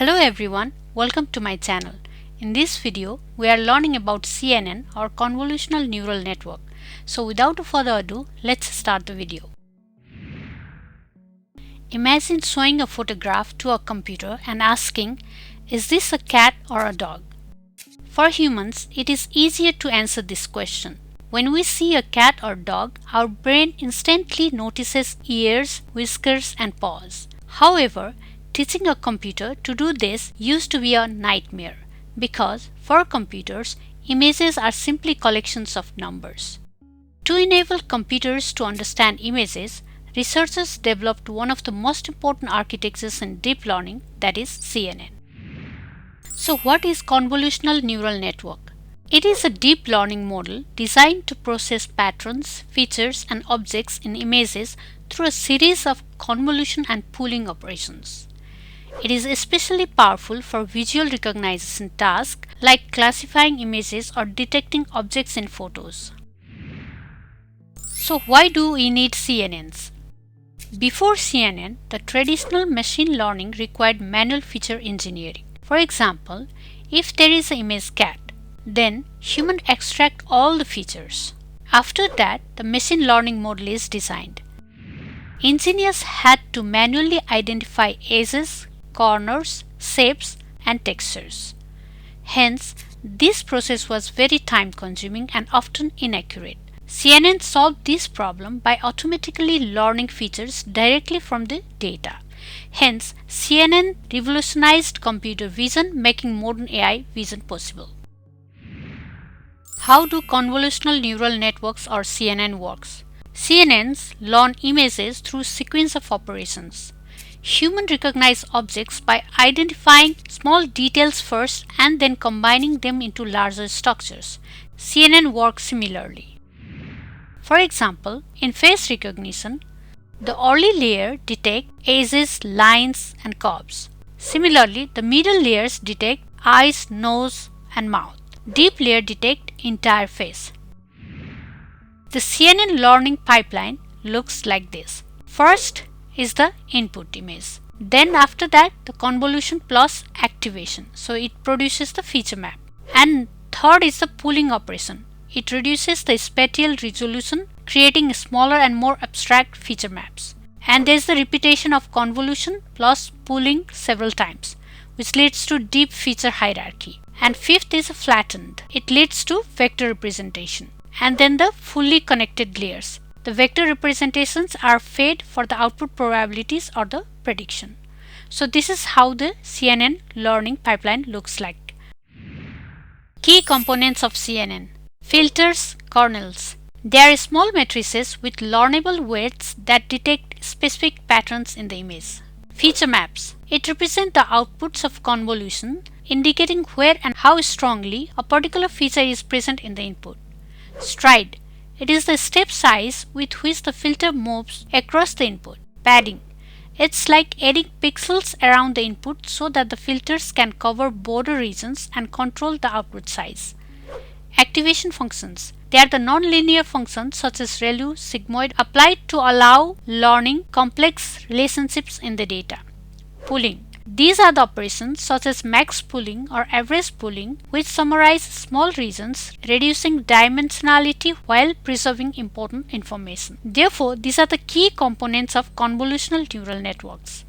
Hello everyone, welcome to my channel. In this video, we are learning about CNN or Convolutional Neural Network. So without further ado, let's start the video. Imagine showing a photograph to a computer and asking, is this a cat or a dog? For humans, it is easier to answer this question. When we see a cat or dog, our brain instantly notices ears, whiskers, and paws. However, teaching a computer to do this used to be a nightmare because for computers, images are simply collections of numbers. To enable computers to understand images, researchers developed one of the most important architectures in deep learning, that is CNN. So what is convolutional neural network? It is a deep learning model designed to process patterns, features, and objects in images through a series of convolution and pooling operations. It is especially powerful for visual recognition tasks like classifying images or detecting objects in photos. So why do we need CNNs? Before CNN, the traditional machine learning required manual feature engineering. For example, if there is an image cat, then humans extract all the features. After that, the machine learning model is designed. Engineers had to manually identify edges, corners, shapes, and textures. Hence, this process was very time-consuming and often inaccurate. CNN solved this problem by automatically learning features directly from the data. Hence, CNN revolutionized computer vision, making modern AI vision possible. How do convolutional neural networks or CNN works? CNNs learn images through sequence of operations. Humans recognize objects by identifying small details first and then combining them into larger structures. CNN works similarly. For example, in face recognition, the early layer detects edges, lines, and curves. Similarly, the middle layers detect eyes, nose, and mouth. Deep layer detect entire face. The CNN learning pipeline looks like this. First is the input image. Then after that, the convolution plus activation. So it produces the feature map. And third is the pooling operation. It reduces the spatial resolution, creating smaller and more abstract feature maps. And there is the repetition of convolution plus pooling several times, which leads to deep feature hierarchy. And fifth is flattened. It leads to vector representation. And then the fully connected layers. The vector representations are fed for the output probabilities or the prediction. So this is how the CNN learning pipeline looks like. Key components of CNN. Filters, kernels. They are small matrices with learnable weights that detect specific patterns in the image. Feature maps. It represents the outputs of convolution, indicating where and how strongly a particular feature is present in the input. Stride. It is the step size with which the filter moves across the input. Padding. It's like adding pixels around the input so that the filters can cover border regions and control the output size. Activation functions. They are the nonlinear functions such as ReLU, sigmoid applied to allow learning complex relationships in the data. Pooling. These are the operations such as max pooling or average pooling, which summarize small regions, reducing dimensionality while preserving important information. Therefore, these are the key components of convolutional neural networks.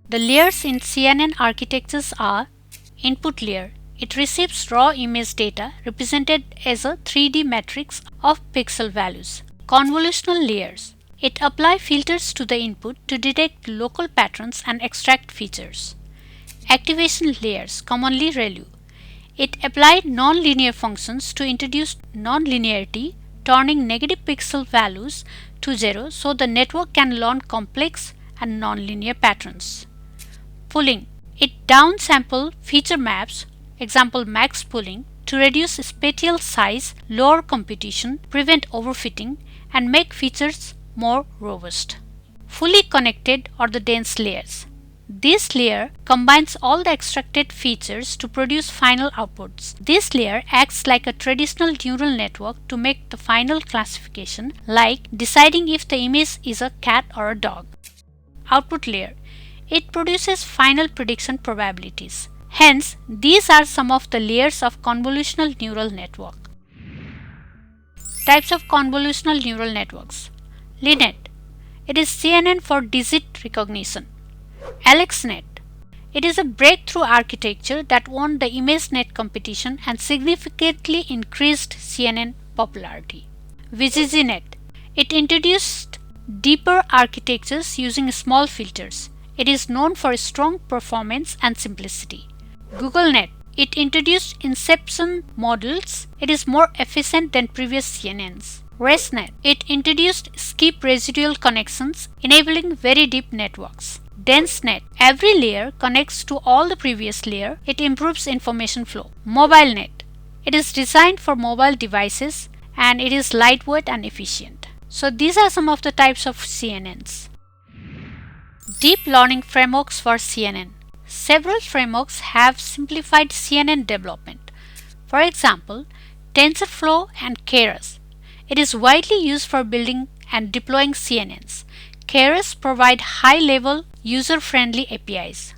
The layers in CNN architectures are input layer. It receives raw image data represented as a 3D matrix of pixel values. Convolutional layers. It applies filters to the input to detect local patterns and extract features. Activation layers, commonly ReLU. It applies nonlinear functions to introduce nonlinearity, turning negative pixel values to 0 so the network can learn complex and nonlinear patterns. Pooling. It downsample feature maps, example max pooling, to reduce spatial size, lower computation, prevent overfitting, and make features more robust. Fully connected or the dense layers. This layer combines all the extracted features to produce final outputs. This layer acts like a traditional neural network to make the final classification, like deciding if the image is a cat or a dog. Output layer. It produces final prediction probabilities. Hence, these are some of the layers of convolutional neural network. Types of convolutional neural networks. LINET. It is CNN for digit recognition. AlexNet. It is a breakthrough architecture that won the ImageNet competition and significantly increased CNN popularity. VGGNet. It introduced deeper architectures using small filters. It is known for strong performance and simplicity. GoogleNet. It introduced inception models. It is more efficient than previous CNNs. ResNet. It introduced skip residual connections, enabling very deep networks. DenseNet. Every layer connects to all the previous layer. It improves information flow. MobileNet. It is designed for mobile devices and it is lightweight and efficient. So these are some of the types of CNNs. Deep learning frameworks for CNN. Several frameworks have simplified CNN development. For example, TensorFlow and Keras. It is widely used for building and deploying CNNs. Keras provide high-level, user-friendly APIs.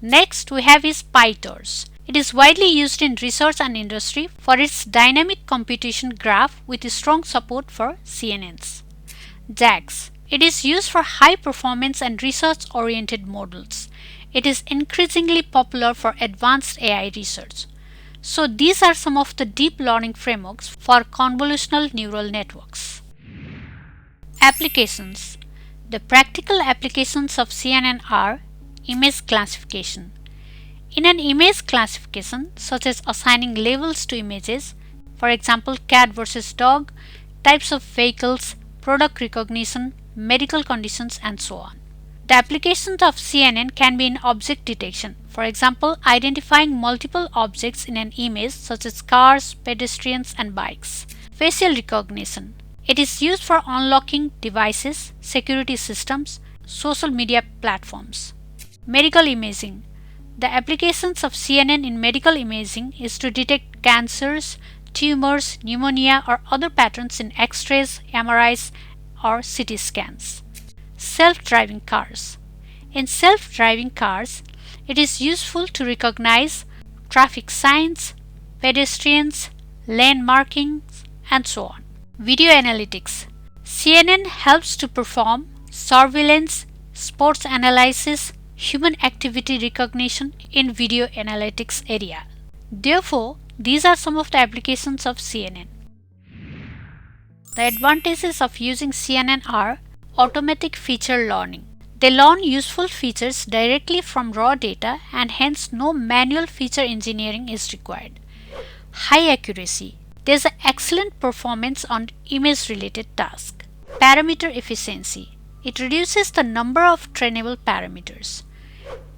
Next, we have is PyTorch. It is widely used in research and industry for its dynamic computation graph with strong support for CNNs. JAX. It is used for high performance and research-oriented models. It is increasingly popular for advanced AI research. So these are some of the deep learning frameworks for convolutional neural networks. Applications. The practical applications of CNN are image classification. In an image classification, such as assigning labels to images, for example cat versus dog, types of vehicles, product recognition, medical conditions, and so on. The applications of CNN can be in object detection, for example identifying multiple objects in an image such as cars, pedestrians, and bikes. Facial recognition. It is used for unlocking devices, security systems, social media platforms. Medical imaging. The applications of CNN in medical imaging is to detect cancers, tumors, pneumonia, or other patterns in X-rays, MRIs, or CT scans. Self-driving cars. In self-driving cars, it is useful to recognize traffic signs, pedestrians, lane markings, and so on. Video analytics. CNN helps to perform surveillance, sports analysis, human activity recognition in video analytics area. Therefore, these are some of the applications of CNN. The advantages of using CNN are automatic feature learning. They learn useful features directly from raw data and hence no manual feature engineering is required. High accuracy. There is an excellent performance on image related tasks. Parameter efficiency. It reduces the number of trainable parameters.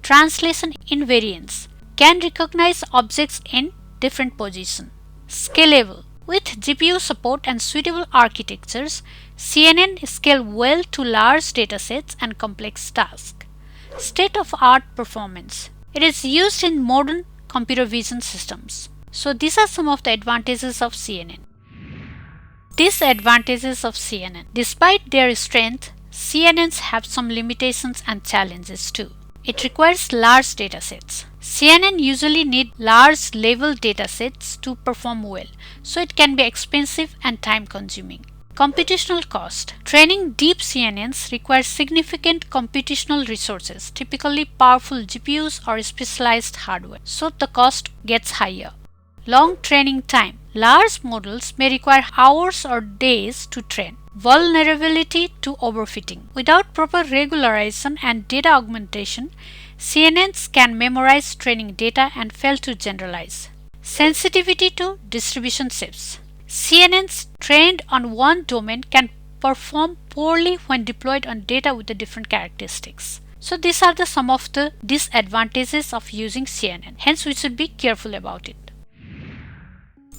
Translation invariance. Can recognize objects in different positions. Scalable. With GPU support and suitable architectures, CNN scale well to large datasets and complex tasks. State-of-art performance. It is used in modern computer vision systems. So these are some of the advantages of CNN. Disadvantages of CNN. Despite their strength, CNNs have some limitations and challenges too. It requires large datasets. CNN usually need large level datasets to perform well, so it can be expensive and time consuming. Computational cost. Training deep CNNs requires significant computational resources, typically powerful GPUs or specialized hardware, so the cost gets higher. Long training time. Large models may require hours or days to train. Vulnerability to overfitting. Without proper regularization and data augmentation, CNNs can memorize training data and fail to generalize. Sensitivity to distribution shifts. CNNs trained on one domain can perform poorly when deployed on data with the different characteristics. So these are some of the disadvantages of using CNN. Hence we should be careful about it.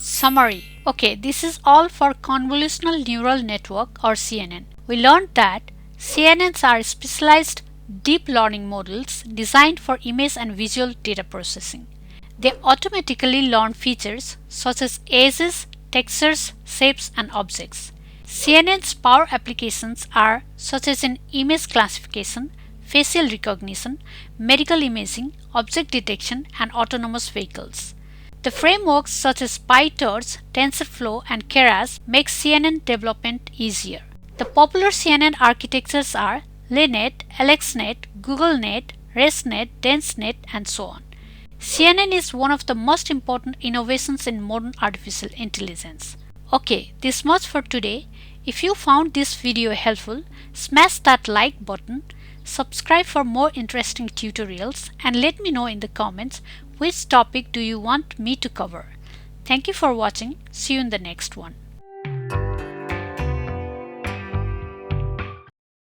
Summary. Okay, this is all for convolutional neural network or CNN. We learned that CNNs are specialized deep learning models designed for image and visual data processing. They automatically learn features such as edges, textures, shapes, and objects. CNN's power applications are such as in image classification, facial recognition, medical imaging, object detection, and autonomous vehicles. The frameworks such as PyTorch, TensorFlow, and Keras make CNN development easier. The popular CNN architectures are LeNet, AlexNet, GoogleNet, ResNet, DenseNet, and so on. CNN is one of the most important innovations in modern artificial intelligence. Okay, this much for today. If you found this video helpful, smash that like button, subscribe for more interesting tutorials, and let me know in the comments which topic do you want me to cover. Thank you for watching. See you in the next one.